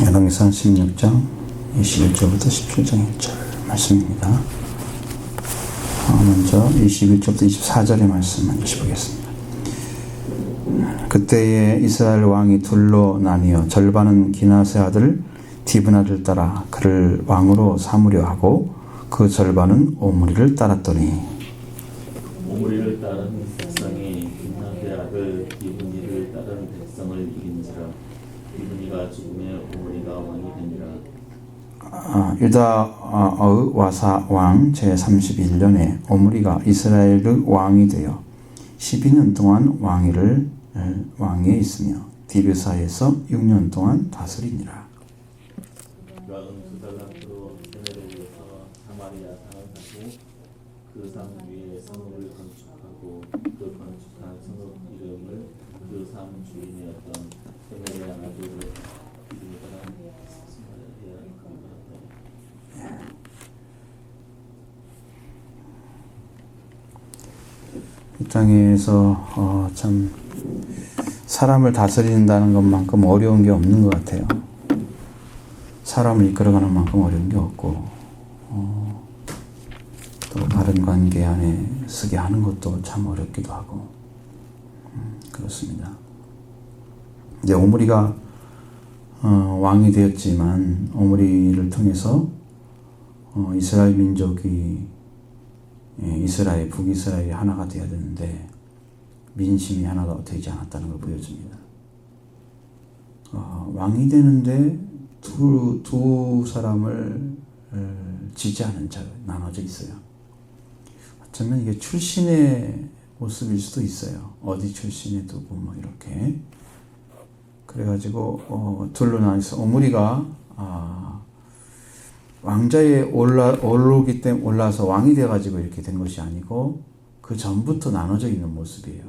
열왕기상 16장 21절부터 17장 1절 말씀입니다. 먼저 21절부터 24절의 말씀 먼저 보겠습니다. 그때에 이스라엘 왕이 둘로 나뉘어 절반은 기낫의 아들 디브나를 따라 그를 왕으로 삼으려 하고 그 절반은 오므리를 따랐더니 오므리를 따른 백성이 기낫의 아들 디브니를 따른 백성을 이긴지라. 디브니가 죽음에 오므리가 왕이 되니라. 유다의 와사 왕 제31년에 오므리가 이스라엘의 왕이 되어 12년 동안 왕위에 있으며 디르사에서 6년 동안 다스리니라. 그가 두 달란트로 세메로에서 사마리아 산을 사고 그 산 위에 성읍을 건축하고 그 건축한 성읍 이름을 그 산 주인이었던 세메리아 아들 이 땅에서 참 사람을 다스린다는 것만큼 어려운 게 없는 것 같아요. 사람을 이끌어가는 만큼 어려운 게 없고 또 바른 관계 안에 서게 하는 것도 참 어렵기도 하고 그렇습니다. 이제 오므리가 왕이 되었지만 오므리를 통해서 이스라엘 민족이 북이스라엘이 하나가 되어야 되는데 민심이 하나가 되지 않았다는 걸 보여줍니다. 왕이 되는데 두 사람을 지지하는 자가 나눠져 있어요. 어쩌면 이게 출신의 모습일 수도 있어요. 어디 출신의 두고 뭐 이렇게. 그래가지고 둘로 나눠서 오므리가 왕자에 오르기 때문에 올라서 왕이 돼가지고 이렇게 된 것이 아니고 그 전부터 나눠져 있는 모습이에요.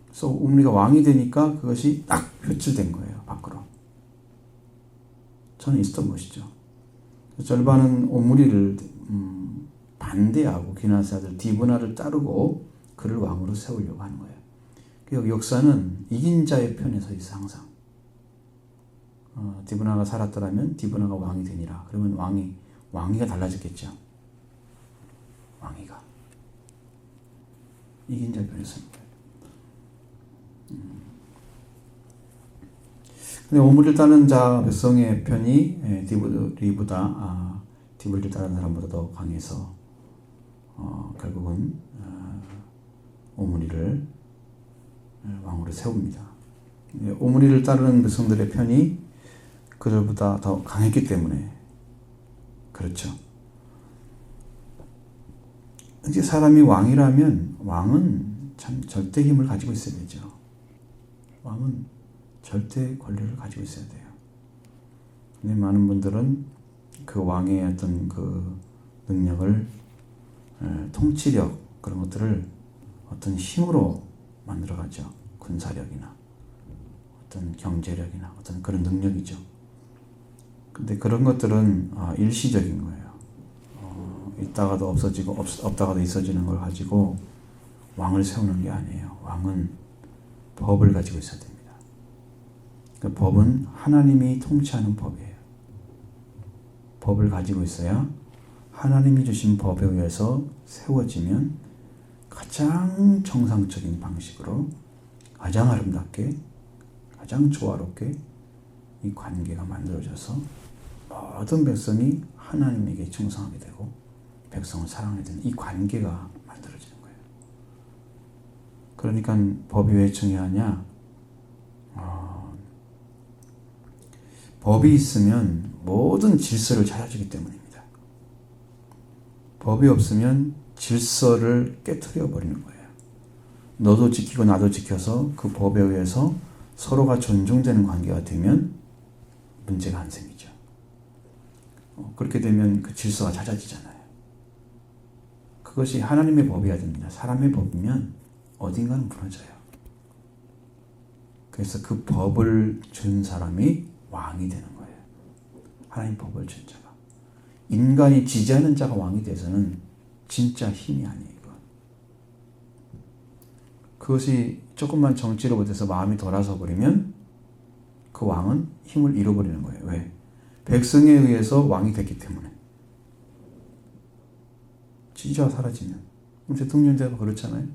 그래서 오므리가 왕이 되니까 그것이 딱 표출된 거예요, 밖으로. 저는 있었던 것이죠. 절반은 오므리를 반대하고 기낫의 아들 디브나를 따르고 그를 왕으로 세우려고 하는 거예요. 그 역사는 이긴 자의 편에 서 있어 항상. 디브나가 살았더라면 디브나가 왕이 되니라. 그러면 왕위가 달라졌겠죠. 왕위가 이긴 자의 편에 서 있는 거예요. 근데 오므리를 따르는 자 백성의 편이 디브리를 따르는 사람보다 더 강해서 결국은 오므리를 왕으로 세웁니다. 오므리를 따르는 백성들의 편이 그들보다 더 강했기 때문에 그렇죠. 이제 사람이 왕이라면 왕은 참 절대 힘을 가지고 있어야 되죠. 왕은 절대 권리를 가지고 있어야 돼요. 근데 많은 분들은 그 왕의 어떤 그 능력을 통치력 그런 것들을 어떤 힘으로 만들어가죠. 군사력이나 어떤 경제력이나 어떤 그런 능력이죠. 근데 그런 것들은 일시적인 거예요. 있다가도 없어지고 없다가도 있어지는 걸 가지고 왕을 세우는 게 아니에요. 왕은 법을 가지고 있어야 됩니다. 그 법은 하나님이 통치하는 법이에요. 법을 가지고 있어야 하나님이 주신 법에 의해서 세워지면 가장 정상적인 방식으로 가장 아름답게 가장 조화롭게 이 관계가 만들어져서 모든 백성이 하나님에게 충성하게 되고 백성을 사랑하게 되는 이 관계가 만들어지는 거예요. 그러니까 법이 왜 중요하냐? 법이 있으면 모든 질서를 찾아주기 때문입니다. 법이 없으면 질서를 깨트려 버리는 거예요. 너도 지키고 나도 지켜서 그 법에 의해서 서로가 존중되는 관계가 되면 문제가 안 생기죠. 그렇게 되면 그 질서가 찾아지잖아요. 그것이 하나님의 법이어야 됩니다. 사람의 법이면 어딘가는 무너져요. 그래서 그 법을 준 사람이 왕이 되는 거예요. 하나님 법을 준 자가. 인간이 지지하는 자가 왕이 돼서는 진짜 힘이 아니에요. 그것이 조금만 정치로 못해서 마음이 돌아서 버리면 그 왕은 힘을 잃어버리는 거예요. 왜? 백성에 의해서 왕이 됐기 때문에. 지지가 사라지면. 그럼 대통령제가 그렇잖아요.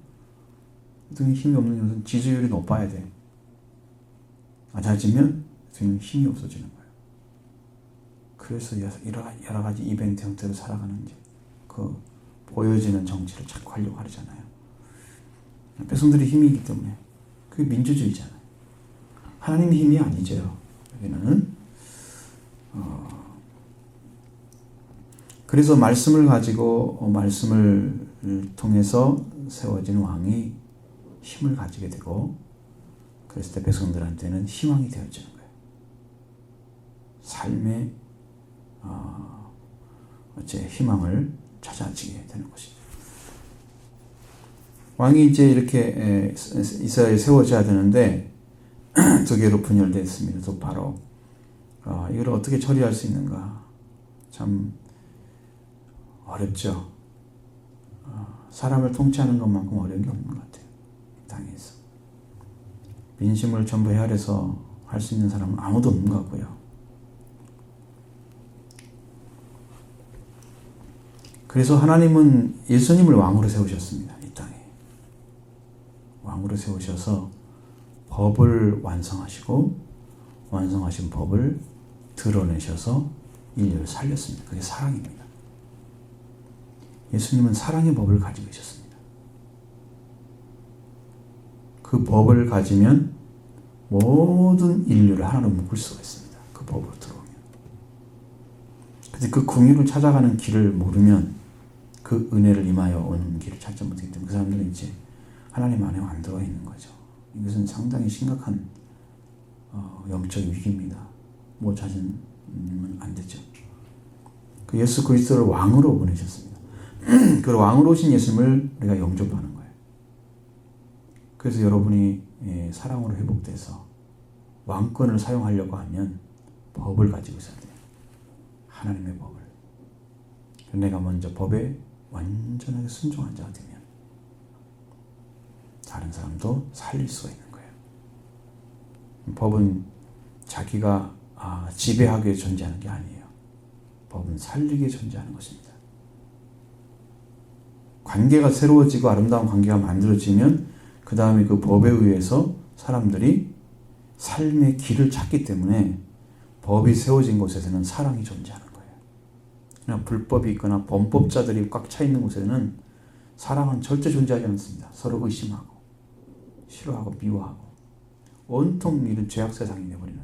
대통령이 힘이 없는 것은 지지율이 높아야 돼. 낮아지면 대통령이 힘이 없어지는 거예요. 그래서 여러 가지 이벤트 형태로 살아가는 그 보여지는 정치를 자꾸 하려고 하잖아요. 백성들이 힘이 있기 때문에. 그게 민주주의잖아요. 하나님 힘이 아니죠. 여기는. 그래서 말씀을 가지고 말씀을 통해서 세워진 왕이 힘을 가지게 되고 그랬을 때 백성들한테는 희망이 되어지는 거예요. 삶의 희망을 찾아지게 되는 것이죠. 왕이 이제 이렇게 이스라엘에 세워져야 되는데 두 개로 분열되어 있습니다. 또 바로 이걸 어떻게 처리할 수 있는가 참 어렵죠. 사람을 통치하는 것만큼 어려운 게 없는 것 같아요. 이 땅에서 민심을 전부 헤아려서 할 수 있는 사람은 아무도 없는 것 같고요. 그래서 하나님은 예수님을 왕으로 세우셨습니다. 이 땅에 왕으로 세우셔서 법을 완성하시고 완성하신 법을 드러내셔서 인류를 살렸습니다. 그게 사랑입니다. 예수님은 사랑의 법을 가지고 계셨습니다. 그 법을 가지면 모든 인류를 하나로 묶을 수가 있습니다. 그 법으로 들어오면. 근데 그 긍휼을 찾아가는 길을 모르면 그 은혜를 임하여 오는 길을 찾지 못하기 때문에 그 사람들은 이제 하나님 안에 안 들어와 있는 거죠. 이것은 상당히 심각한 영적 위기입니다. 못 찾으면 안 되죠. 그 예수 그리스도를 왕으로 보내셨습니다. 그 왕으로 오신 예수님을 우리가 영접하는 거예요. 그래서 여러분이 사랑으로 회복돼서 왕권을 사용하려고 하면 법을 가지고 있어야 돼요. 하나님의 법을. 내가 먼저 법에 완전하게 순종한 자가 되면 다른 사람도 살릴 수가 있는 거예요. 법은 자기가 지배하기 위해 존재하는 게 아니에요. 법은 살리기 위해 존재하는 것입니다. 관계가 새로워지고 아름다운 관계가 만들어지면 그 다음에 그 법에 의해서 사람들이 삶의 길을 찾기 때문에 법이 세워진 곳에서는 사랑이 존재하는 거예요. 그냥 불법이 있거나 범법자들이 꽉 차 있는 곳에는 사랑은 절대 존재하지 않습니다. 서로 의심하고 싫어하고 미워하고 온통 이런 죄악 세상이 되어버리는.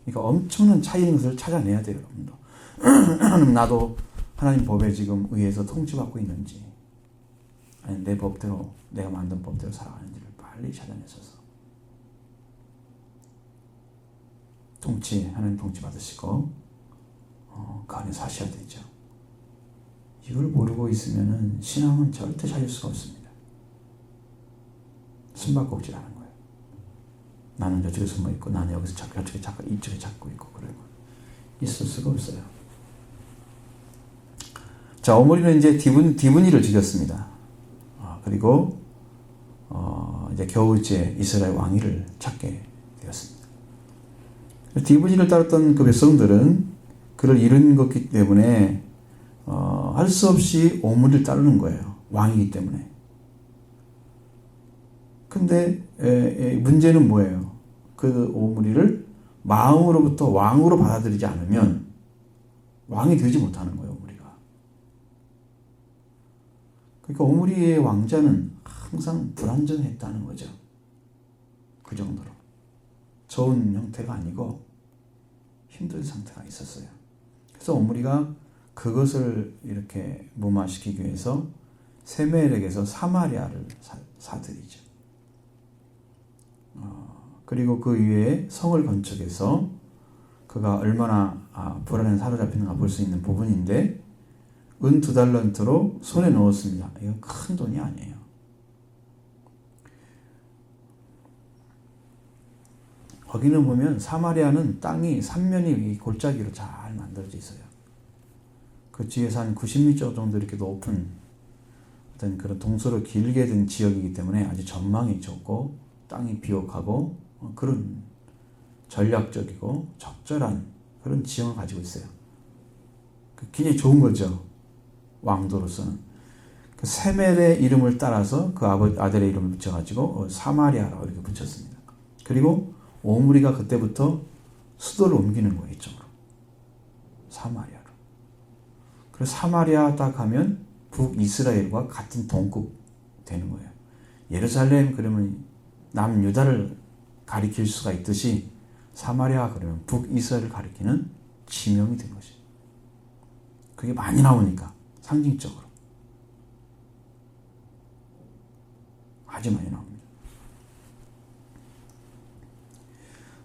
그러니까 엄청난 차이인 것을 찾아내야 돼요. 여러분도. 나도 하나님 법에 지금 의해서 통치받고 있는지 아니 내 법대로 내가 만든 법대로 살아가는지를 빨리 찾아내셔서 하나님 통치 받으시고 그 안에 사셔야 되죠. 이걸 모르고 있으면은 신앙은 절대 찾을 수가 없습니다. 숨바꼭질하는 거예요. 나는 저쪽에 숨어 있고 나는 여기서 저쪽에 잡고 이쪽에 잡고 있고 그러고 있을 수가 없어요. 자, 오므리는 이제 디브니를 죽였습니다. 그리고 이제 겨우째 이스라엘 왕위를 찾게 되었습니다. 디브니를 따랐던 그 백성들은 그를 잃은 것이기 때문에 할 수 없이 오므리를 따르는 거예요. 왕이기 때문에. 근데 문제는 뭐예요? 그 오므리를 마음으로부터 왕으로 받아들이지 않으면 왕이 되지 못하는 거예요. 오므리가. 그러니까 오므리의 왕자는 항상 불완전했다는 거죠. 그 정도로. 좋은 형태가 아니고 힘든 상태가 있었어요. 그래서 오므리가 그것을 이렇게 무마시키기 위해서 세멜에게서 사마리아를 사들이죠. 그리고 그 위에 성을 건축해서 그가 얼마나 불안에 사로잡히는가 볼 수 있는 부분인데 은 2달란트로 손에 넣었습니다. 이건 큰 돈이 아니에요. 거기는 보면 사마리아는 땅이 삼면이 골짜기로 잘 만들어져 있어요. 그 뒤에서 한 90m 정도 이렇게 높은 어떤 그런 동서로 길게 된 지역이기 때문에 아주 전망이 좋고 땅이 비옥하고 그런 전략적이고 적절한 그런 지형을 가지고 있어요. 굉장히 좋은 거죠. 왕도로서는. 그 세멜의 이름을 따라서 그 아들의 이름을 붙여가지고 사마리아라고 이렇게 붙였습니다. 그리고 오므리가 그때부터 수도를 옮기는 거예요. 이쪽으로. 사마리아로. 그래서 사마리아 딱 하면 북이스라엘과 같은 동급 되는 거예요. 예루살렘 그러면 남유다를 가리킬 수가 있듯이 사마리아 그러면 북이스라엘을 가리키는 지명이 된 것이에요. 그게 많이 나오니까 상징적으로 아주 많이 나옵니다.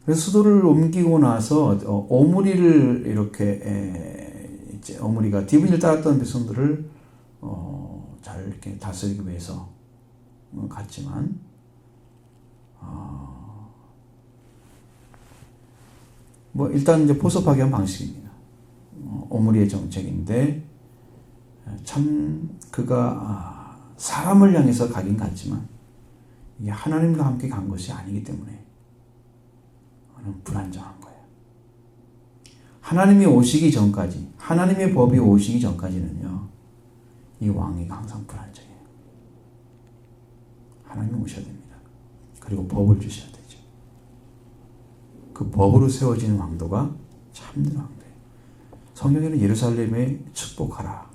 그래서 수도를 옮기고 나서 오므리를 이렇게 이제 오므리가 디브니를 따랐던 백성들을 잘 이렇게 다스리기 위해서 갔지만 뭐 일단 이제 포섭하게 한 방식입니다. 오므리의 정책인데 참 그가 사람을 향해서 가긴 갔지만 이게 하나님과 함께 간 것이 아니기 때문에 불안정한 거예요. 하나님이 오시기 전까지, 하나님의 법이 오시기 전까지는요, 이 왕이 항상 불안정해요. 하나님이 오셔야 됩니다. 그리고 법을 주셔야 되죠. 그 법으로 세워진 왕도가 참된 왕도예요. 성경에는 예루살렘에 축복하라.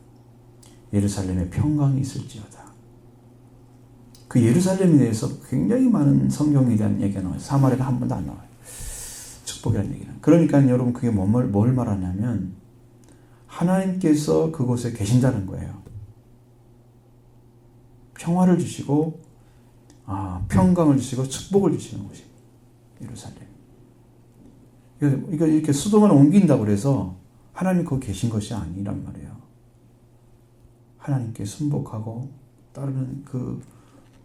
예루살렘에 평강이 있을지어다. 그 예루살렘에 대해서 굉장히 많은 성경에 대한 얘기가 나와요. 사마리아가 한 번도 안 나와요. 축복이라는 얘기는. 그러니까 여러분 그게 뭘 말하냐면 하나님께서 그곳에 계신다는 거예요. 평화를 주시고 평강을 주시고 축복을 주시는 곳이 예루살렘. 이거 이렇게 수도만 옮긴다고 그래서 하나님 거기 계신 것이 아니란 말이에요. 하나님께 순복하고 따르는 그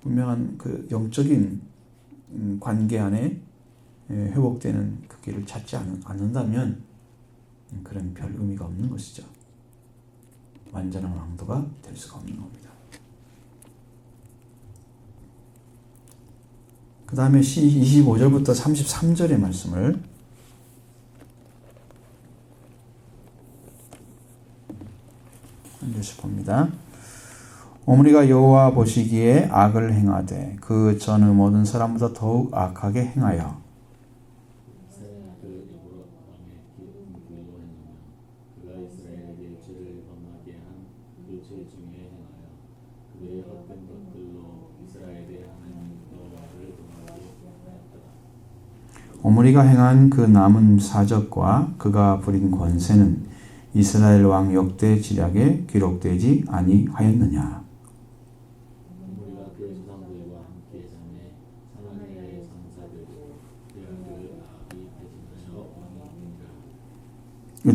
분명한 그 영적인 관계 안에 회복되는 그 길을 찾지 않는다면 그런 별 의미가 없는 것이죠. 완전한 왕도가 될 수가 없는 겁니다. 그 다음에 25절부터 33절의 말씀을 한 절씩 봅니다. 오므리가 여호와 보시기에 악을 행하되 그 전의 모든 사람보다 더욱 악하게 행하여 오므리가 행한 그 남은 사적과 그가 부린 권세는 이스라엘 왕 역대 지략에 기록되지 아니하였느냐. 오므리가 그 조상들과 함께 전에 사마리아의 장사되고 그의 아비 대신하여 왕이 되니라.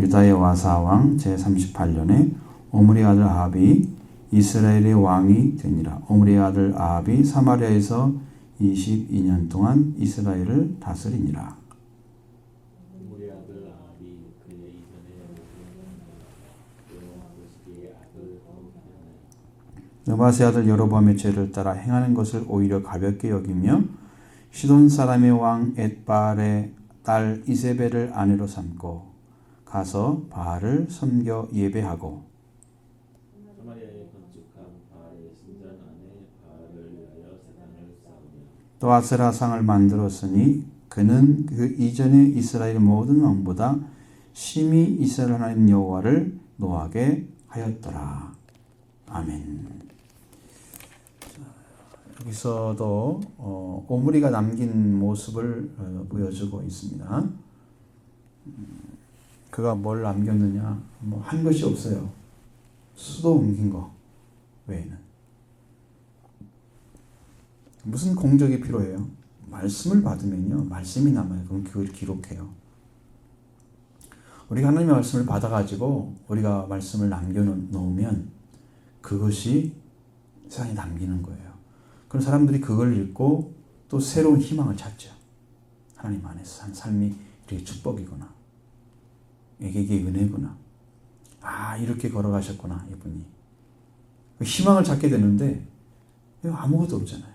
유다의 와사 왕 제38년에 오므리 아들 아합이 이스라엘의 왕이 되니라. 오므리의 아들 아합이 사마리아에서 22년 동안 이스라엘을 다스리니라. 오므리 아들 아합이 그의 이전에 여호와 보시기에 악을 행하여 느바세 아들 여로보암의 죄를 따라 행하는 것을 오히려 가볍게 여기며 시돈 사람의 왕 엣바알의 딸 이세벨을 아내로 삼고 가서 바알을 섬겨 예배하고 사마리아에 건축한 바알의 신전 안에 바알을 위하여 제단을 쌓으며 또 아세라 상을 만들었으니 그는 그 이전의 이스라엘 모든 왕보다 심히 이스라엘 하나님 여호와를 노하게 하였더라. 아멘. 여기서도 오므리가 남긴 모습을 보여주고 있습니다. 그가 뭘 남겼느냐? 뭐 한 것이 없어요. 수도 옮긴 거 외에는. 무슨 공적이 필요해요? 말씀을 받으면요, 말씀이 남아요. 그럼 그걸 기록해요. 우리가 하나님의 말씀을 받아가지고 우리가 말씀을 남겨놓으면 그것이 세상에 남기는 거예요. 그럼 사람들이 그걸 읽고 또 새로운 희망을 찾죠. 하나님 안에서 산 삶이 이렇게 축복이구나. 이게 은혜구나. 이렇게 걸어가셨구나, 이분이. 희망을 찾게 되는데 아무것도 없잖아요.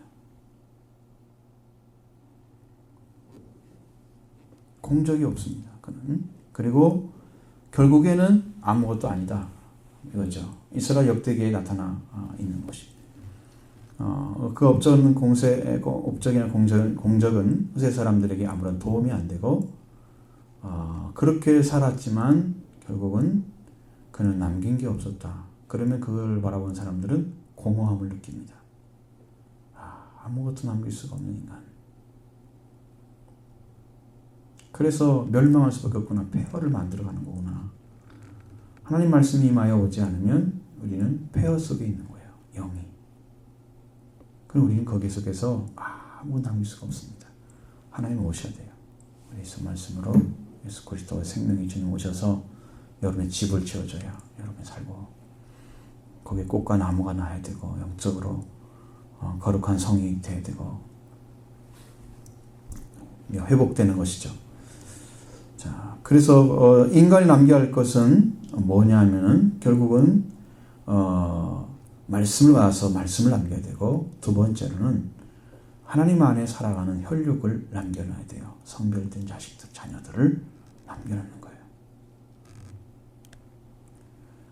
공적이 없습니다. 그는. 그리고 결국에는 아무것도 아니다. 이거죠. 이스라엘 역대기에 나타나 있는 것입니다. 그 업적은 업적이나 공적은 후세 사람들에게 아무런 도움이 안 되고 그렇게 살았지만 결국은 그는 남긴 게 없었다. 그러면 그걸 바라보는 사람들은 공허함을 느낍니다. 아무것도 남길 수가 없는 인간. 그래서 멸망할 수밖에 없구나. 폐허를 만들어가는 거구나. 하나님 말씀이 임하여 오지 않으면 우리는 폐허 속에 있는 거예요. 영이. 그럼 우리는 거기 속에서 아무 남길 수가 없습니다. 하나님 오셔야 돼요. 예수 말씀으로 예수 그리스도의 생명이 주님 오셔서 여러분의 집을 지어줘야 여러분이 살고 거기에 꽃과 나무가 나야 되고 영적으로 거룩한 성이 돼야 되고 회복되는 것이죠. 자, 그래서 인간이 남겨야 할 것은 뭐냐 하면은 결국은 말씀을 받아서 말씀을 남겨야 되고 두 번째로는 하나님 안에 살아가는 혈육을 남겨놔야 돼요. 성별된 자식들, 자녀들을 남겨놓는 거예요.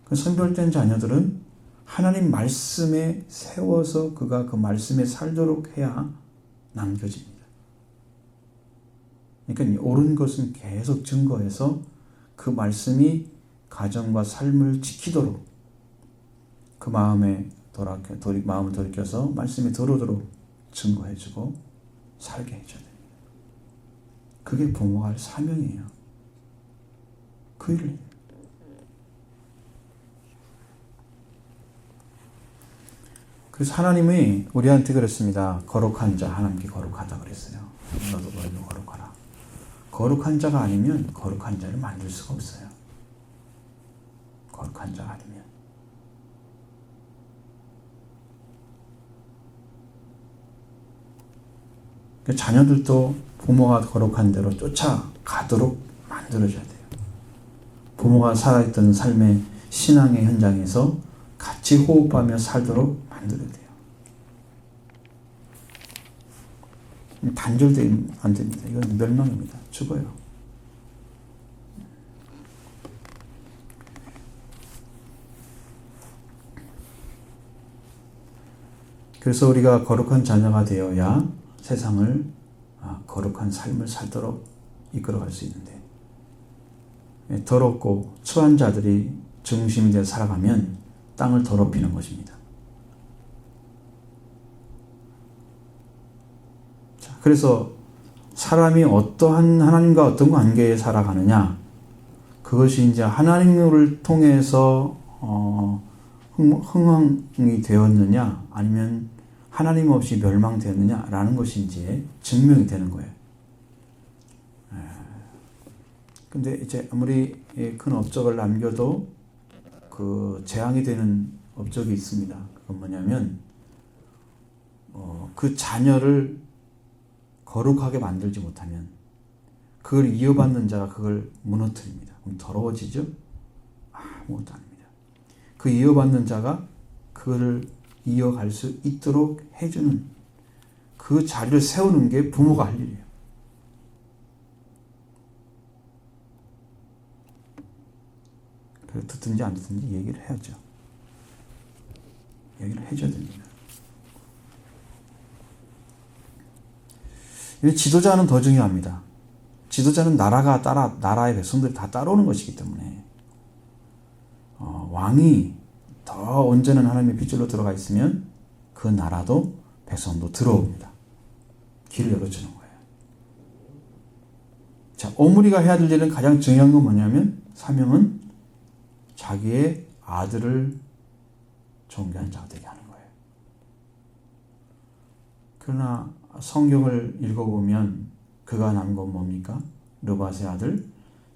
그 성별된 자녀들은 하나님 말씀에 세워서 그가 그 말씀에 살도록 해야 남겨집니다. 그러니까 옳은 것은 계속 증거해서 그 말씀이 가정과 삶을 지키도록 그 마음을 돌이켜서 말씀이 들어오도록 증거해주고 살게 해줘야 됩니다. 그게 부모가 할 사명이에요. 그 일을 해요. 그래서 하나님이 우리한테 그랬습니다. 거룩한 자, 하나님께 거룩하다 그랬어요. 너도 거룩하라. 거룩한 자가 아니면 거룩한 자를 만들 수가 없어요. 거룩한 자가 아니면. 자녀들도 부모가 거룩한 대로 쫓아가도록 만들어줘야 돼요. 부모가 살아있던 삶의 신앙의 현장에서 같이 호흡하며 살도록 만들어야 돼요. 단절되면 안 됩니다. 이건 멸망입니다. 죽어요. 그래서 우리가 거룩한 자녀가 되어야 세상을 거룩한 삶을 살도록 이끌어갈 수 있는데 더럽고 추한 자들이 중심이 되어 살아가면 땅을 더럽히는 것입니다. 자, 그래서 사람이 어떠한 하나님과 어떤 관계에 살아가느냐 그것이 이제 하나님을 통해서 흥왕이 되었느냐 아니면 하나님 없이 멸망되었느냐라는 것이 이제 증명이 되는 거예요. 근데 이제 아무리 큰 업적을 남겨도 그 재앙이 되는 업적이 있습니다. 그건 뭐냐면 그 자녀를 거룩하게 만들지 못하면 그걸 이어받는 자가 그걸 무너뜨립니다. 그럼 더러워지죠? 아무것도 아닙니다. 그 이어받는 자가 그거를 이어갈 수 있도록 해주는 그 자리를 세우는 게 부모가 할 일이에요. 그래서 듣든지 안 듣든지 얘기를 해야죠. 얘기를 해줘야 됩니다. 지도자는 더 중요합니다. 지도자는 나라의 백성들이 다 따라오는 것이기 때문에 왕이 더 온전한 하나님의 빗줄로 들어가 있으면 그 나라도 백성도 들어옵니다. 길을 열어주는 거예요. 자, 오므리가 해야 될 일은 가장 중요한 건 뭐냐면 사명은 자기의 아들을 존귀한 자가 되게 하는 거예요. 그러나 성경을 읽어보면 그가 남은 건 뭡니까? 느밧의 아들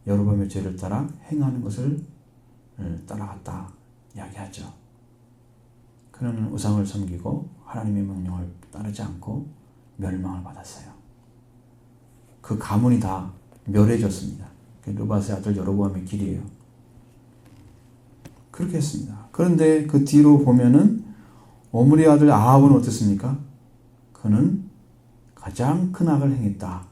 여로보암의 죄를 따라 행하는 것을 따라갔다 이야기하죠. 그는 우상을 섬기고 하나님의 명령을 따르지 않고 멸망을 받았어요. 그 가문이 다 멸해졌습니다. 느밧의 아들 여로보암의 길이에요. 그렇게 했습니다. 그런데 그 뒤로 보면은 오므리의 아들 아합은 어떻습니까? 그는 가장 큰 악을 행했다.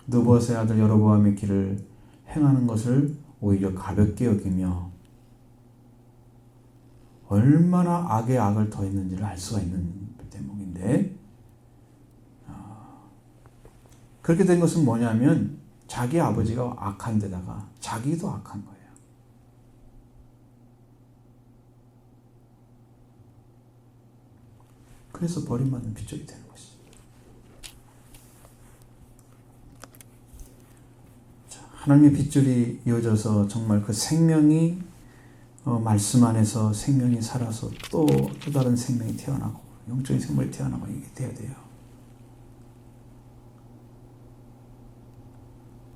느봇의 아들 여로보암의 길을 행하는 것을 오히려 가볍게 여기며 얼마나 악에 악을 더했는지를 알 수가 있는 대목인데, 그렇게 된 것은 뭐냐면 자기 아버지가 악한 데다가 자기도 악한 거예요. 그래서 버림받는 빗줄이 되는 것이죠. 하나님의 빗줄이 이어져서 정말 그 생명이 말씀 안에서 생명이 살아서 또 다른 생명이 태어나고 영적인 생물이 태어나고 이게 돼야 돼요.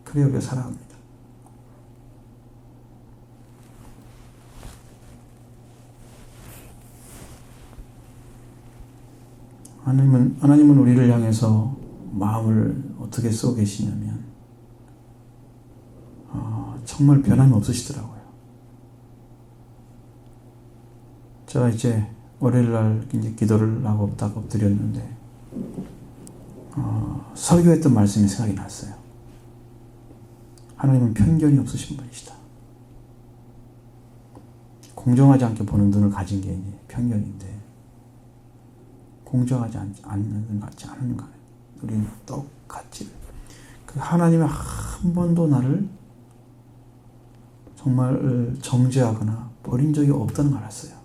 그래야 우리가 살아갑니다. 하나님은 우리를 향해서 마음을 어떻게 쏘고 계시냐면 정말 변함이 없으시더라고요. 제가 이제 월요일날 이제 기도를 하고 딱 엎드렸는데 설교했던 말씀이 생각이 났어요. 하나님은 편견이 없으신 분이시다. 공정하지 않게 보는 눈을 가진 게 이제 편견인데, 공정하지 않는 눈 같지 않은 거예요. 우리는 똑같이. 하나님은 한 번도 나를 정말 정죄하거나 버린 적이 없다는 걸 알았어요.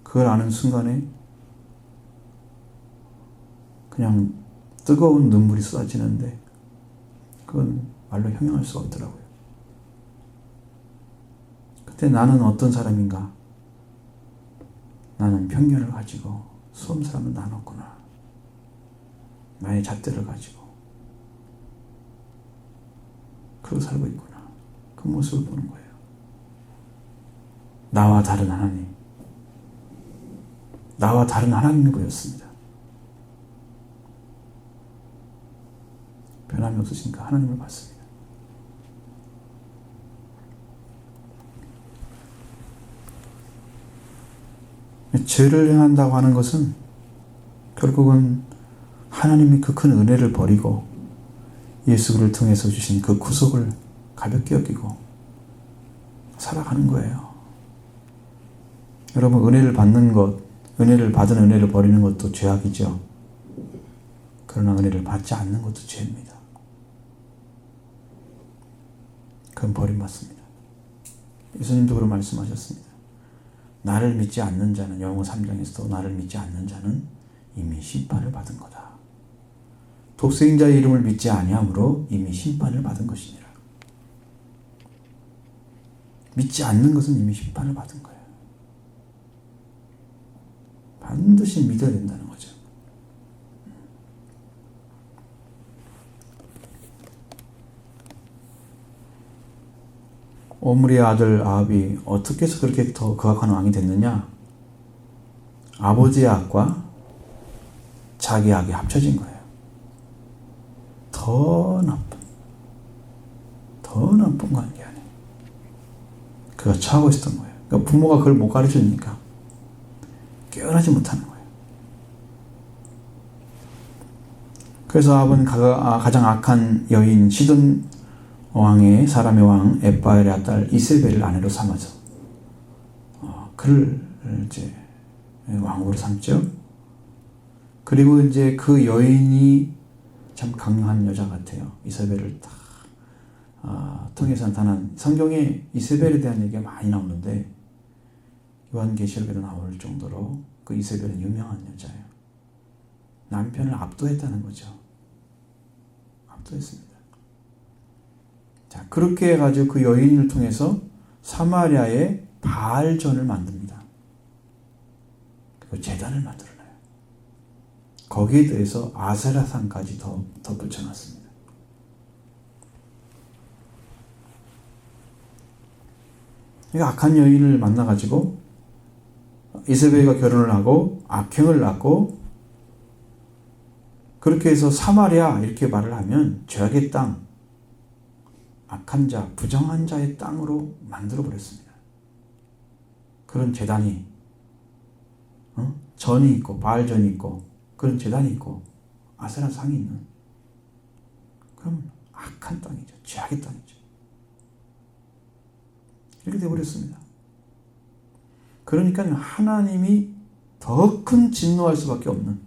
그걸 아는 순간에 그냥 뜨거운 눈물이 쏟아지는데 그건 말로 형용할 수가 없더라고요. 그때 나는 어떤 사람인가? 나는 편견을 가지고 수험 사람은 나눴구나. 나의 잣대를 가지고 그러고 살고 있구나. 그 모습을 보는 거예요. 나와 다른 하나님. 나와 다른 하나님이 보였습니다. 변함이 없으시니까 하나님을 봤습니다. 죄를 행한다고 하는 것은 결국은 하나님이 그 큰 은혜를 버리고 예수를 통해서 주신 그 구속을 가볍게 여기고 살아가는 거예요. 여러분, 은혜를 받는 것, 은혜를 받은 은혜를 버리는 것도 죄악이죠. 그러나 은혜를 받지 않는 것도 죄입니다. 그건 버림받습니다. 예수님도 그런 말씀하셨습니다. 나를 믿지 않는 자는, 영어 3장에서도 나를 믿지 않는 자는 이미 심판을 받은 거다. 독생자의 이름을 믿지 아니함으로 이미 심판을 받은 것이니라. 믿지 않는 것은 이미 심판을 받은 거예요. 반드시 믿어야 된다는 거죠. 오므리의 아들 아합이 어떻게 해서 그렇게 더 거악한 왕이 됐느냐? 아버지의 악과 자기 악이 합쳐진 거예요. 더 나쁜 관계 안에 그가 처하고 있었던 거예요. 그러니까 부모가 그걸 못 가르쳐주니까 깨어나지 못하는 거예요. 그래서 아합은 가장 악한 여인 시돈 왕의 사람의 왕 엣바엘의 딸 이세벨을 아내로 삼아서 그를 이제 왕으로 삼죠. 그리고 이제 그 여인이 참 강한 여자 같아요. 이세벨을 다 통해서 나타난, 성경에 이세벨에 대한 얘기가 많이 나오는데 요한계시록에도 나올 정도로 그 이세벨은 유명한 여자예요. 남편을 압도했다는 거죠. 압도했습니다. 자, 그렇게 해가지고 그 여인을 통해서 사마리아에 바알전을 만듭니다. 그리고 제단을 만들어놔요. 거기에 대해서 아세라산까지 더 붙여놨습니다. 그러니까 악한 여인을 만나가지고 이세벨과 결혼을 하고 악행을 낳고, 그렇게 해서 사마리아 이렇게 말을 하면 죄악의 땅, 악한 자, 부정한 자의 땅으로 만들어버렸습니다. 그런 제단이 전이 있고 바알전이 있고 그런 제단이 있고 아세란 상이 있는, 그럼 악한 땅이죠. 죄악의 땅이죠. 이렇게 되어버렸습니다. 그러니까 하나님이 더 큰 진노할 수밖에 없는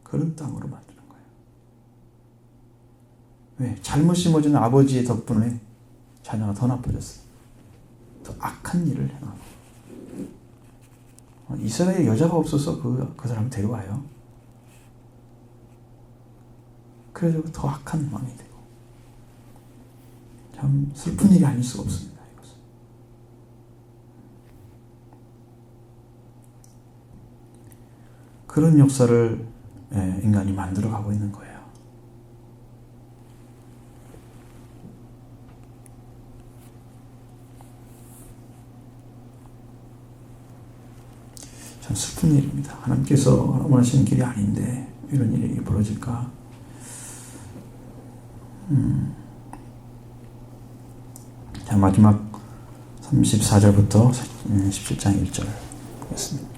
그런 땅으로 만드는 거예요. 왜? 잘못 심어준 아버지의 덕분에 자녀가 더 나빠졌어요. 더 악한 일을 행하고. 이스라엘에 여자가 없어서 그 사람을 데려와요. 그래서 더 악한 왕이 되고. 참 슬픈 일이 아닐 수가 없습니다. 이것은. 그런 역사를 인간이 만들어가고 있는 거예요. 참 슬픈 일입니다. 하나님께서 원하시는 길이 아닌데 이런 일이 벌어질까? 자, 마지막 34절부터 17장 1절 보겠습니다.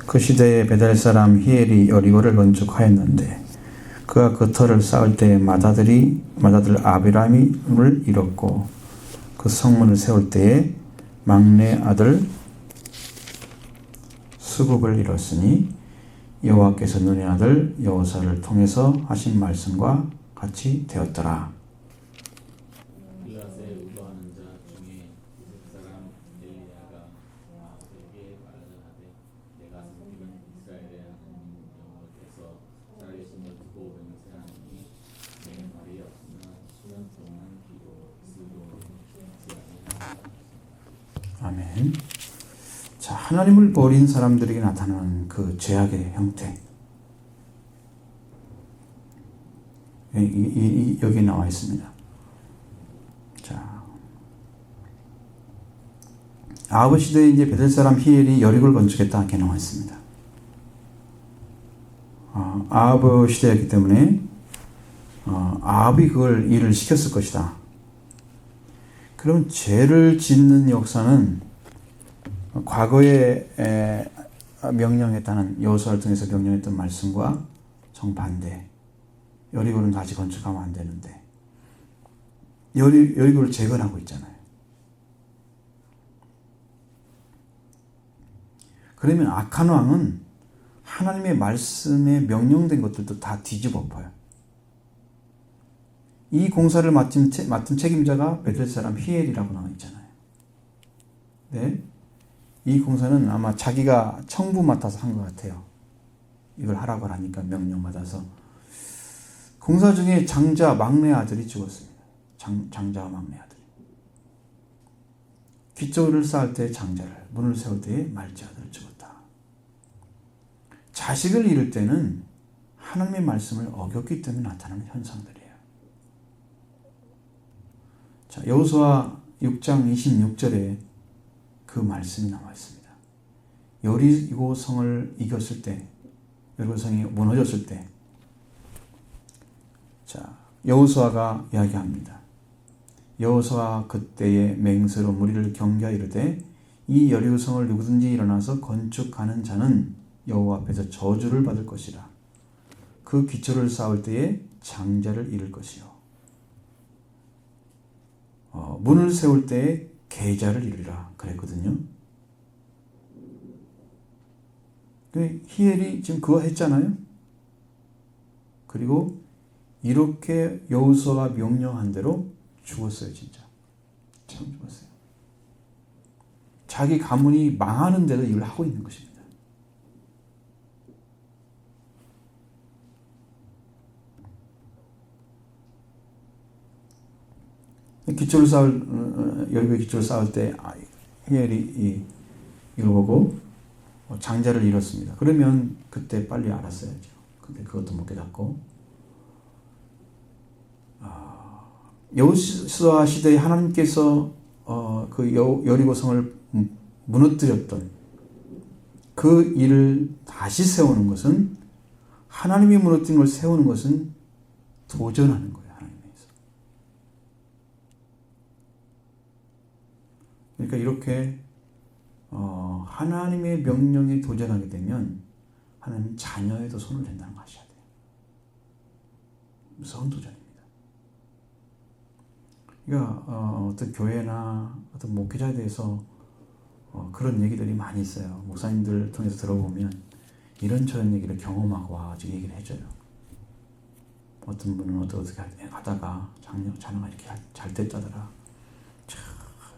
그 시대에 베델 사람 히엘이 여리고를 건축하였는데 그가 그 터를 쌓을 때에 맏아들 아비람을 잃었고 그 성문을 세울 때에 막내 아들 수굽을 잃었으니 여호와께서 눈의 아들 여호사를 통해서 하신 말씀과 같이 되었더라. 빌라스에 우거하는 자 중에 이스라엘 사람 엘리야가 아합에게 말하되 내가 섬기는 이스라엘의 하나님 여호와께서 살아계심을 두고 맹세하니 내 말이 없으나 수년 동안 기도 쓰고 아멘. 자, 하나님을 버린 사람들에게 나타나는 그 죄악의 형태. 여기 나와 있습니다. 자, 아합 시대에 이제 베델 사람 히엘이 여리고를 건축했다 이렇게 나와 있습니다. 아합 시대였기 때문에 아합이 그걸 일을 시켰을 것이다. 그럼 죄를 짓는 역사는 과거에 명령했다는 여호수아를 통해서 명령했던 말씀과 정반대. 여리고는 다시 건축하면 안 되는데 여리고를 재건하고 있잖아요. 그러면 악한 왕은 하나님의 말씀에 명령된 것들도 다 뒤집어 엎어요. 이 공사를 맡은 책임자가 베델 사람 히엘이라고 나와 있잖아요. 네? 이 공사는 아마 자기가 청부 맡아서 한 것 같아요. 이걸 하라고 하니까 명령받아서. 공사 중에 장자 막내 아들이 죽었습니다. 장자와 막내 아들이. 기초를 쌓을 때 장자를, 문을 세울 때에 말지 아들을 죽었다. 자식을 잃을 때는 하나님의 말씀을 어겼기 때문에 나타나는 현상들이에요. 자, 여호수아 6장 26절에 그 말씀이 나와 있습니다. 여리고 성을 이겼을 때, 여리고 성이 무너졌을 때, 자, 여호수아가 이야기합니다. 여호수아 그때의 맹세로 무리를 경계하여 이르되 이 여리고 성을 누구든지 일어나서 건축하는 자는 여호와 앞에서 저주를 받을 것이라. 그 기초를 쌓을 때에 장자를 잃을 것이요. 문을 세울 때에 계좌를 잃으라 그랬거든요. 히엘이 지금 그거 했잖아요. 그리고 이렇게 여호수아가 명령한 대로 죽었어요. 진짜 참 죽었어요. 자기 가문이 망하는데도 이걸 하고 있는 것입니다. 기초를 여리고의 기초를 쌓을 때 히엘이 이걸 보고 장자를 잃었습니다. 그러면 그때 빨리 알았어야죠. 근데 그것도 못 깨닫고 여호수아 시대에 하나님께서 그 여리고 성을 무너뜨렸던 그 일을 다시 세우는 것은, 하나님이 무너뜨린 걸 세우는 것은 도전하는 거예요. 그러니까 이렇게 하나님의 명령에 도전하게 되면 하나님 자녀에도 손을 댄다는 거 아셔야 돼요. 무서운 도전입니다. 그러니까 어떤 교회나 어떤 목회자에 대해서 그런 얘기들이 많이 있어요. 목사님들 통해서 들어보면 이런저런 얘기를 경험하고 와가지고 얘기를 해줘요. 어떤 분은 어떻게 하다가 자녀가 이렇게 잘 됐다더라.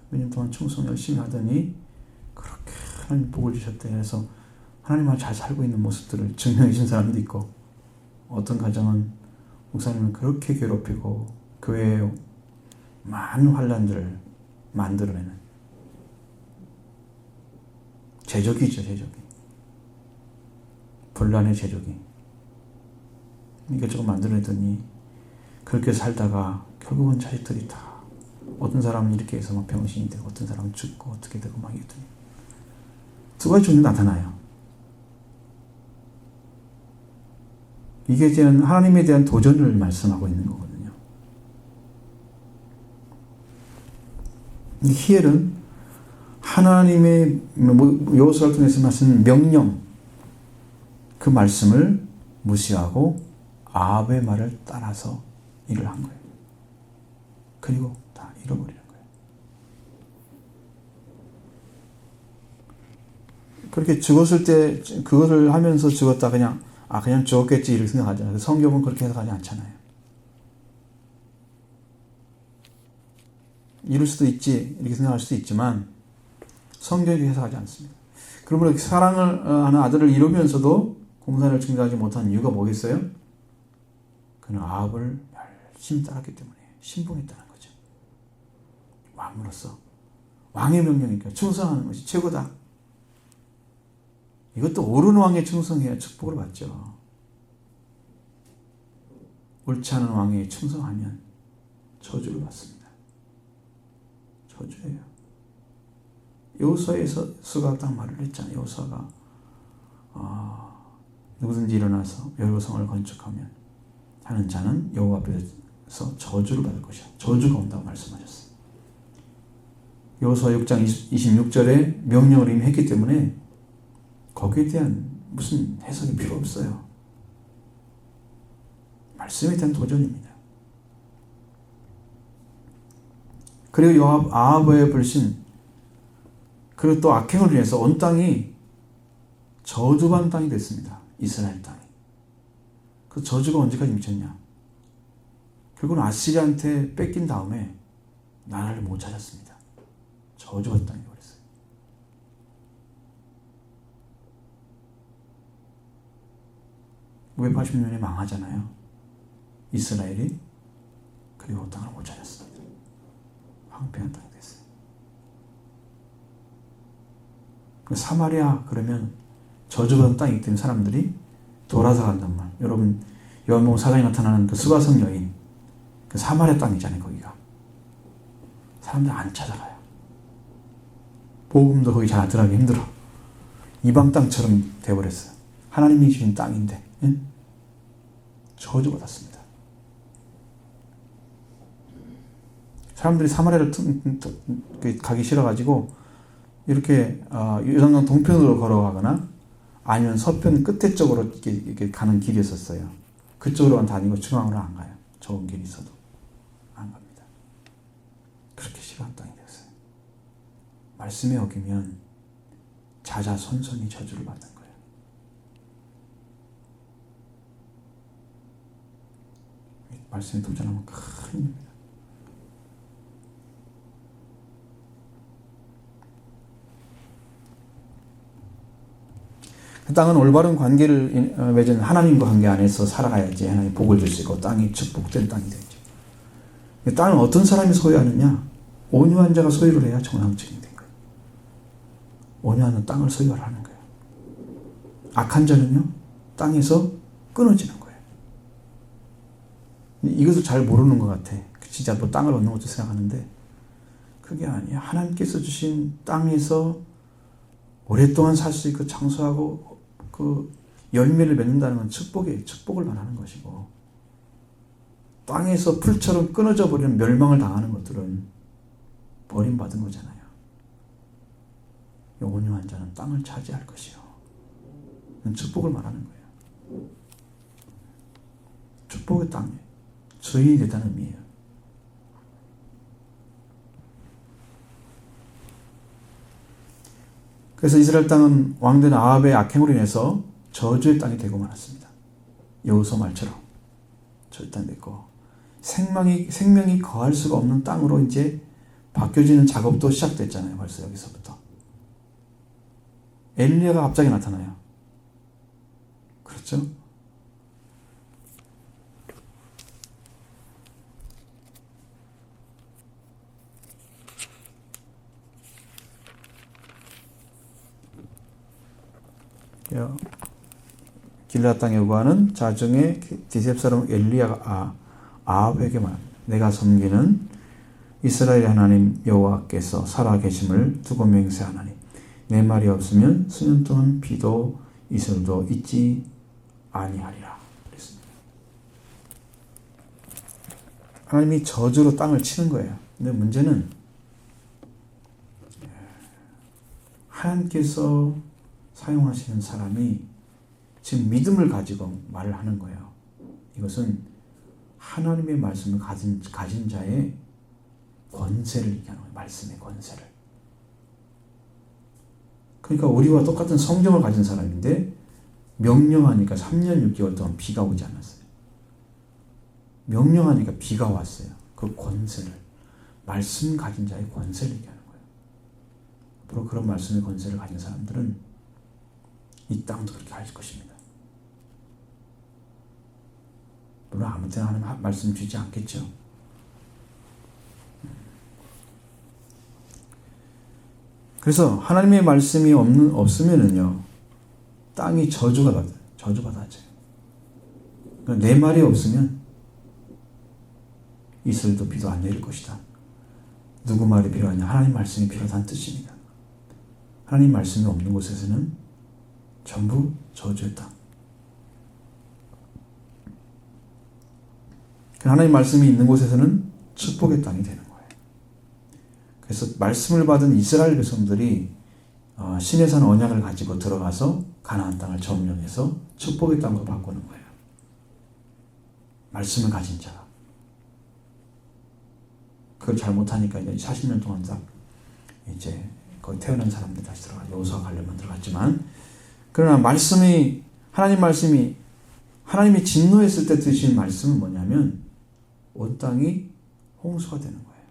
몇 년 동안 충성 열심히 하더니 그렇게 하나님 복을 주셨대. 그래서 하나님과 잘 살고 있는 모습들을 증명해 준 사람도 있고, 어떤 가정은 목사님을 그렇게 괴롭히고 교회에 많은 환란들을 만들어내는 제적이죠. 제적이. 분란의 제적이. 이것저것 만들어내더니 그렇게 살다가 결국은 자식들이 다, 어떤 사람은 이렇게 해서 막 병신이 되고 어떤 사람은 죽고 어떻게 되고 막 이랬더니 두 가지 종류 나타나요. 이게 이제 하나님에 대한 도전을 말씀하고 있는 거거든요. 히엘은 하나님의 여호수아를 통해서 말씀 명령, 그 말씀을 무시하고 아합의 말을 따라서 일을 한 거예요. 그리고 다 잃어버리는 거예요. 그렇게 죽었을 때 그것을 하면서 죽었다 그냥 죽었겠지 이렇게 생각하잖아요. 성경은 그렇게 해석하지 않잖아요. 이룰 수도 있지 이렇게 생각할 수도 있지만 성경이 해석하지 않습니다. 그러므로 사랑을 하는 아들을 이루면서도 공산을 증거하지 못한 이유가 뭐겠어요? 그는 아합을 열심히 따랐기 때문에 신봉했다는 거죠. 왕으로서 왕의 명령이니까 충성하는 것이 최고다. 이것도 옳은 왕에 충성해야 축복을 받죠. 옳지 않은 왕에 충성하면 저주를 받습니다. 저주예요. 여호수아에서 딱 말을 했잖아요. 여호수아가 누구든지 일어나서 여호성을 건축하면 하는 자는 여호와 앞에서 저주를 받을 것이야. 저주가 온다고 말씀하셨어요. 여호수아 6장 26절에 명령을 이미 했기 때문에 거기에 대한 무슨 해석이 필요 없어요. 말씀에 대한 도전입니다. 그리고 아합의 불신, 그리고 또 악행을 인해서 온 땅이 저주받은 땅이 됐습니다. 이스라엘 땅이. 그 저주가 언제까지 미쳤냐? 결국은 아시리아한테 뺏긴 다음에 나라를 못 찾았습니다. 저주받은 땅이 버렸어요. 왜 80년에 망하잖아요. 이스라엘이. 그리고 땅을 못 찾았습니다. 황폐한 땅이 됐어요. 사마리아 그러면 저주받은 땅이기 때문에 사람들이 돌아서 간단 말. 여러분 요한복음 4장에 나타나는 그 수가성 여인, 그 사마리아 땅이잖아요. 거기가 사람들 안 찾아가요. 복음도 거기 잘 들어가기 힘들어. 이방 땅처럼 돼버렸어요. 하나님이 주신 땅인데 저주받았습니다. 사람들이 사마리아를 가기 싫어가지고 이렇게 요단강 동편으로 걸어가거나 아니면 서편 끝에 쪽으로 이렇게 가는 길이 있었어요. 그쪽으로만 다니고 중앙으로 안 가요. 좋은 길이 있어도 안 갑니다. 그렇게 싫어한 땅이 되었어요. 말씀에 어기면 자자손손이 저주를 받는 거예요. 말씀에 도전하면 큰일입니다. 그 땅은 올바른 관계를 맺은 하나님과 관계 안에서 살아가야지 하나님 복을 줄 수 있고 땅이 축복된 땅이 되죠. 땅을 어떤 사람이 소유하느냐? 온유한 자가 소유를 해야 정상적인 된 거예요. 온유한 땅을 소유하는 거예요. 악한 자는요, 땅에서 끊어지는 거예요. 이것을 잘 모르는 것 같아. 진짜 뭐 땅을 얻는 것도 생각하는데 그게 아니야. 하나님께서 주신 땅에서 오랫동안 살 수 있고 장수하고 그 열매를 맺는다는 건 축복이에요. 축복을 말하는 것이고, 땅에서 풀처럼 끊어져 버리는, 멸망을 당하는 것들은 버림받은 거잖아요. 온유한 자는 땅을 차지할 것이요. 축복을 말하는 거예요. 축복의 땅에 주인이 되다는 의미예요. 그래서 이스라엘 땅은 왕된 아합의 악행으로 인해서 저주의 땅이 되고 말았습니다. 여호수아 말처럼 저주의 땅이 됐고 생명이 거할 수가 없는 땅으로 이제 바뀌어지는 작업도 시작됐잖아요. 벌써 여기서부터. 엘리야가 갑자기 나타나요. 그렇죠? 길라 땅에 거하는 자중의 디셉 사람 엘리야가 아합에게 말합니다. 내가 섬기는 이스라엘 하나님 여호와께서 살아계심을 두고 맹세하나니 내 말이 없으면 수년 동안 비도 이슬도 있지 아니하리라. 그랬습니다. 하나님이 저주로 땅을 치는 거예요. 근데 문제는 하나님께서 사용하시는 사람이 지금 믿음을 가지고 말을 하는 거예요. 이것은 하나님의 말씀을 가진 자의 권세를 얘기하는 거예요. 말씀의 권세를. 그러니까 우리와 똑같은 성경을 가진 사람인데 명령하니까 3년 6개월 동안 비가 오지 않았어요. 명령하니까 비가 왔어요. 그 권세를. 말씀 가진 자의 권세를 얘기하는 거예요. 앞으로 그런 말씀의 권세를 가진 사람들은 이 땅도 그렇게 할 것입니다. 물론 아무 때나 하나님 말씀 주지 않겠죠. 그래서 하나님의 말씀이 없으면은요, 땅이 저주받아져요. 그러니까 내 말이 없으면 이슬도 비도 안 내릴 것이다. 누구 말이 필요하냐? 하나님 말씀이 필요하다는 뜻입니다. 하나님 말씀이 없는 곳에서는 전부 저주의 땅. 하나님 말씀이 있는 곳에서는 축복의 땅이 되는 거예요. 그래서 말씀을 받은 이스라엘 백성들이 신의 산 언약을 가지고 들어가서 가나안 땅을 점령해서 축복의 땅으로 바꾸는 거예요. 말씀을 가진 자가. 그걸 잘못하니까 이제 40년 동안 딱 이제 거기 태어난 사람들 다시 들어가 여호수아 관련만 들어갔지만, 그러나 하나님 말씀이 하나님이 진노했을 때 드신 말씀은 뭐냐면 온 땅이 홍수가 되는 거예요.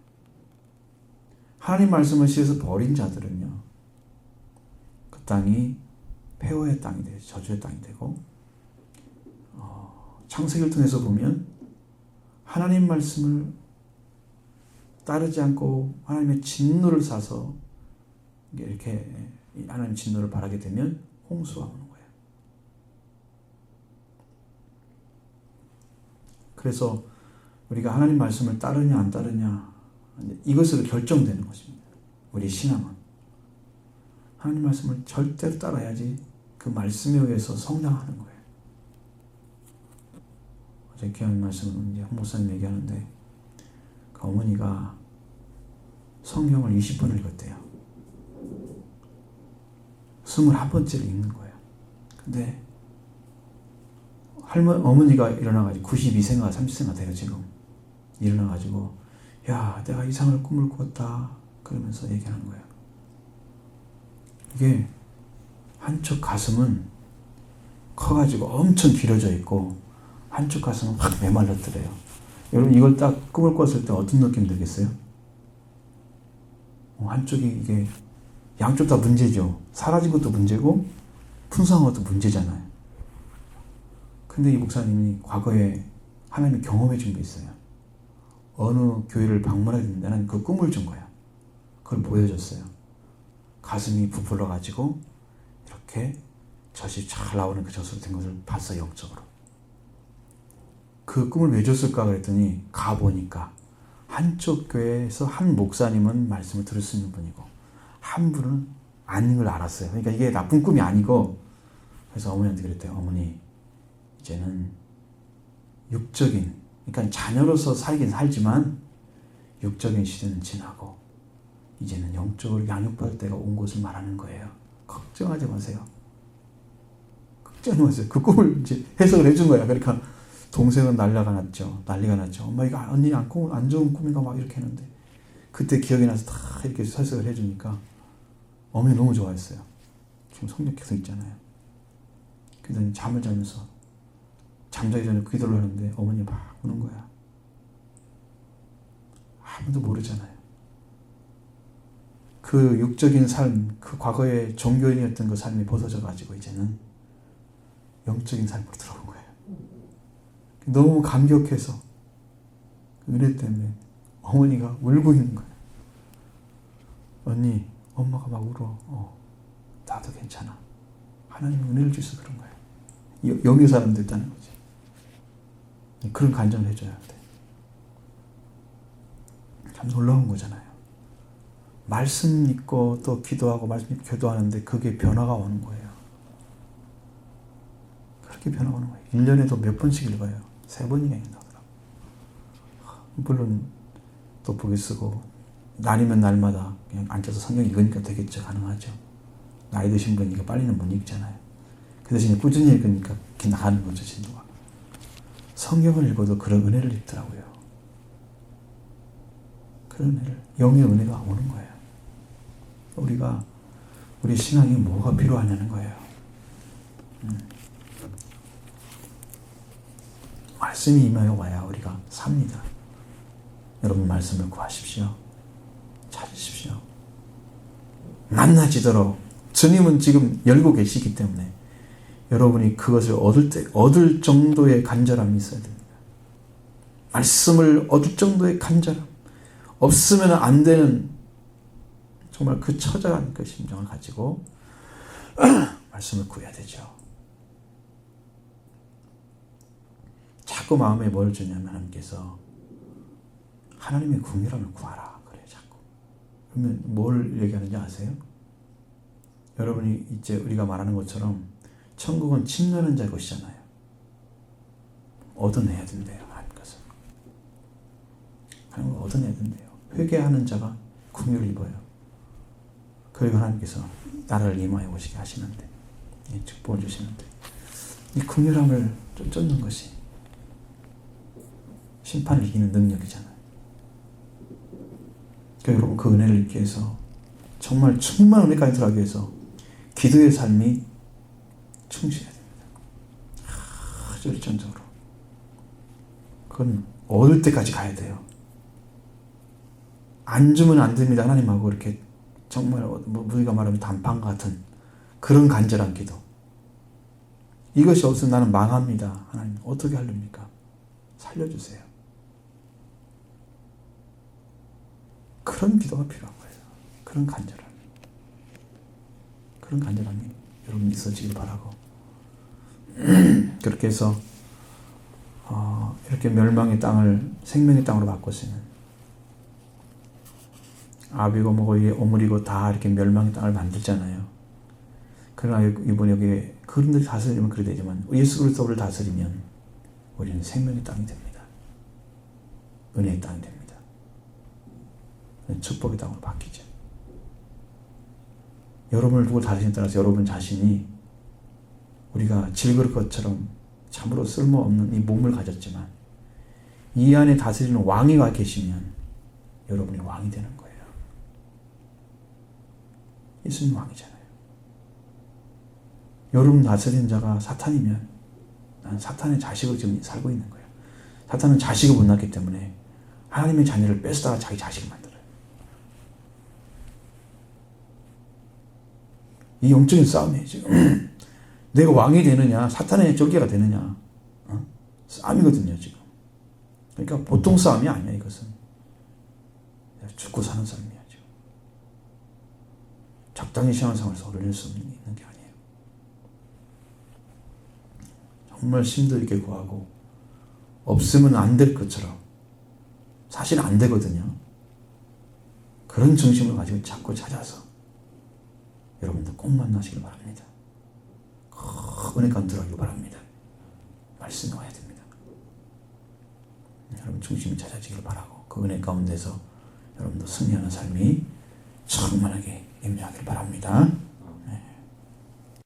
하나님 말씀을 시에서 버린 자들은요, 그 땅이 폐허의 땅이 되고 저주의 땅이 되고, 창세기를 통해서 보면 하나님 말씀을 따르지 않고 하나님의 진노를 사서 이렇게 하나님 진노를 바라게 되면 홍수가 오는 거예요. 그래서 우리가 하나님 말씀을 따르냐 안 따르냐 이것으로 결정되는 것입니다. 우리 신앙은 하나님 말씀을 절대로 따라야지 그 말씀에 의해서 성장하는 거예요. 어제 귀한 말씀은 이제 한 목사님 얘기하는데, 그 어머니가 성경을 20번을 읽었대요. 21번째를 읽는 거예요. 근데 어머니가 일어나가지고 92세인가 30세인가 돼요 지금. 일어나가지고 야, 내가 이상한 꿈을 꿨다 그러면서 얘기하는 거예요. 이게 한쪽 가슴은 커가지고 엄청 길어져 있고 한쪽 가슴은 확 메말랐더래요. 여러분 이걸 딱 꿈을 꿨을 때 어떤 느낌 들겠어요? 한쪽이 이게 양쪽 다 문제죠. 사라진 것도 문제고 풍성한 것도 문제잖아요. 근데 이 목사님이 과거에 하나님이 경험해 준 게 있어요. 어느 교회를 방문하게 된다는 그 꿈을 준 거야. 그걸 보여줬어요. 가슴이 부풀러가지고 이렇게 젖이 잘 나오는 그 젖으로 된 것을 봤어요. 영적으로. 그 꿈을 왜 줬을까 그랬더니 가보니까 한쪽 교회에서 한 목사님은 말씀을 들을 수 있는 분이고 한 분은 아닌 걸 알았어요. 그러니까 이게 나쁜 꿈이 아니고, 그래서 어머니한테 그랬대요. 어머니, 이제는 육적인, 그러니까 자녀로서 살긴 살지만 육적인 시대는 지나고 이제는 영적으로 양육받을 때가 온 것을 말하는 거예요. 걱정하지 마세요. 걱정하지 마세요. 그 꿈을 이제 해석을 해준 거야. 그러니까 동생은 난리가 났죠. 엄마 이거 언니 안 좋은 꿈인가 막 이렇게 했는데 그때 기억이 나서 다 이렇게 해석을 해주니까 어머니 너무 좋아했어요. 지금 성령 계속 있잖아요. 그러더니 잠을 자면서 잠자기 전에 기도를 하는데 어머니 막 우는 거야. 아무도 모르잖아요. 그 육적인 삶, 그 과거에 종교인이었던 그 삶이 벗어져 가지고 이제는 영적인 삶으로 들어온 거예요. 너무 감격해서 은혜 때문에 어머니가 울고 있는 거예요. 언니, 엄마가 막 울어. 나도 괜찮아. 하나님 은혜를 주셔서 그런 거예요. 영의 사람 됐다는 거지. 그런 간증을 해줘야 돼. 참 놀라운 거잖아요. 말씀 믿고 또 기도하고 말씀 믿고 교도하는데 그게 변화가 오는 거예요. 그렇게 변화가 오는 거예요. 1년에도 몇 번씩 읽어요. 3번이나 읽는다더라고요. 물론 돋보기 쓰고 날이면 날마다 그냥 앉아서 성경 읽으니까 되겠죠. 가능하죠. 나이 드신 분이니까 빨리는 못 읽잖아요. 그 대신에 꾸준히 읽으니까 나가는 거죠. 진도가. 성경을 읽어도 그런 은혜를 입더라고요. 그런 은혜를, 영의 은혜가 오는 거예요. 우리 신앙이 뭐가 필요하냐는 거예요. 말씀이 임하여 와야 우리가 삽니다. 여러분 말씀을 구하십시오. 찾으십시오. 만나지도록 주님은 지금 열고 계시기 때문에 여러분이 그것을 얻을 정도의 간절함이 있어야 됩니다. 말씀을 얻을 정도의 간절함. 없으면 안 되는 정말 그 처절한 그 심정을 가지고 말씀을 구해야 되죠. 자꾸 마음에 뭘 주냐면 하나님께서 하나님의 궁유함을 구하라 그래요. 자꾸. 그러면 뭘 얘기하는지 아세요? 여러분이 이제 우리가 말하는 것처럼 천국은 침노하는 자의 곳이잖아요. 얻어내야 된대요. 하나님께서. 하나님을 얻어내야 된대요. 회개하는 자가 궁유를 입어요. 그리고 하나님께서 나라를 임하여 오시게 하시는데, 축복을 주시는데, 이 긍휼함을 좀 쫓는 것이 심판을 이기는 능력이잖아요. 그러니까 여러분 그 은혜를 입기 위해서 정말 충만한 은혜까지 들어가기 위해서 기도의 삶이 충실해야 됩니다. 아주 열정적으로. 그건 얻을 때까지 가야 돼요. 안 주면 안 됩니다. 하나님하고 이렇게 정말 우리가 말하면 단판 같은 그런 간절한 기도. 이것이 없으면 나는 망합니다. 하나님 어떻게 하렵니까? 살려주세요. 그런 기도가 필요한 거예요. 그런 간절함이. 그런 간절함이 여러분 있어지길 바라고 그렇게 해서 이렇게 멸망의 땅을 생명의 땅으로 바꿨으면 아비고 뭐고 오물이고 다 이렇게 멸망의 땅을 만들잖아요. 그러나 이번 여기 그런들 다스리면 그래 되지만 예수 그리스도를 다스리면 우리는 생명의 땅이 됩니다. 은혜의 땅이 됩니다. 축복의 땅으로 바뀌죠. 여러분을 두고 다스리는 따라서 여러분 자신이 우리가 질그릇 것처럼 참으로 쓸모없는 이 몸을 가졌지만 이 안에 다스리는 왕이 와 계시면 여러분이 왕이 되는 거예요. 예수님 왕이잖아요. 여러분 다스리는 자가 사탄이면 난 사탄의 자식으로 지금 살고 있는 거예요. 사탄은 자식을 못 낳기 때문에 하나님의 자녀를 뺏어다가 자기 자식을 만들어요. 이 영적인 싸움이에요 지금. 내가 왕이 되느냐 사탄의 적개가 되느냐 싸움이거든요 지금. 그러니까 보통 싸움이 아니야. 이것은 죽고 사는 싸움이야 지금. 적당히 신앙생활에서 어울릴 수 있는 게 아니에요. 정말 심도 있게 구하고 없으면 안 될 것처럼 사실 안 되거든요. 그런 중심을 가지고 자꾸 찾아서 여러분들 꼭 만나시길 바랍니다. 은혜 가운데 들어가길 바랍니다. 말씀이 와야 됩니다. 여러분 중심이 찾아지길 바라고 그 은혜 가운데서 여러분도 승리하는 삶이 충만하게 임명하길 바랍니다.